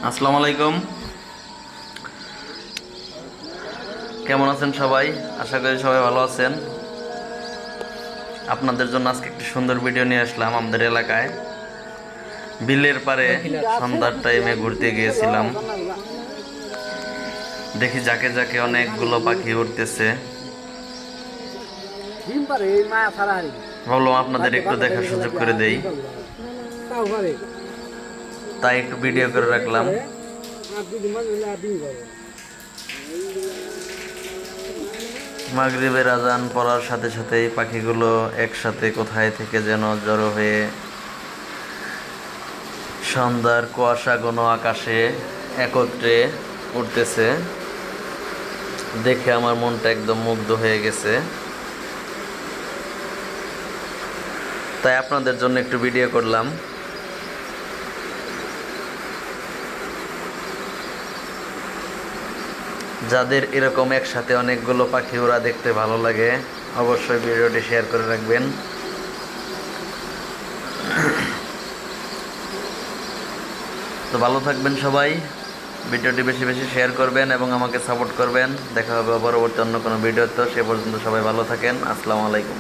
আসসালামু আলাইকুম। কেমন আছেন সবাই? আশা করি সবাই ভালো আছেন। আপনাদের জন্য আজকে একটি সুন্দর ভিডিও নিয়ে আসলাম। আমাদের এলাকায় বিলের পারে সন্ধ্যার টাইমে ঘুরতে গিয়েছিলাম। দেখি যাকে যাকে অনেকগুলো পাখি উঠতেছে। ভাবলাম আপনাদের একটু দেখার সুযোগ করে দেই, তাই একটু ভিডিও করে রাখলাম। মাগরিবের আজান পড়ার সাথে সাথেই পাখিগুলো একসাথে কোথায় থেকে যেন জড়ো হয়ে সন্ধ্যার কুয়াশা ঘন আকাশে একত্রে উঠতেছে। দেখে আমার মনটা একদম মুগ্ধ হয়ে গেছে, তাই আপনাদের জন্য একটু ভিডিও করলাম। যাদের এরকম একসাথে অনেকগুলো পাখি ওরা দেখতে ভালো লাগে, অবশ্যই ভিডিওটি শেয়ার করে রাখবেন। তো ভালো থাকবেন সবাই, ভিডিওটি বেশি বেশি শেয়ার করবেন এবং আমাকে সাপোর্ট করবেন। দেখা হবে পরবর্তী অন্য কোনো ভিডিওতে। সে পর্যন্ত সবাই ভালো থাকেন। আসসালামু আলাইকুম।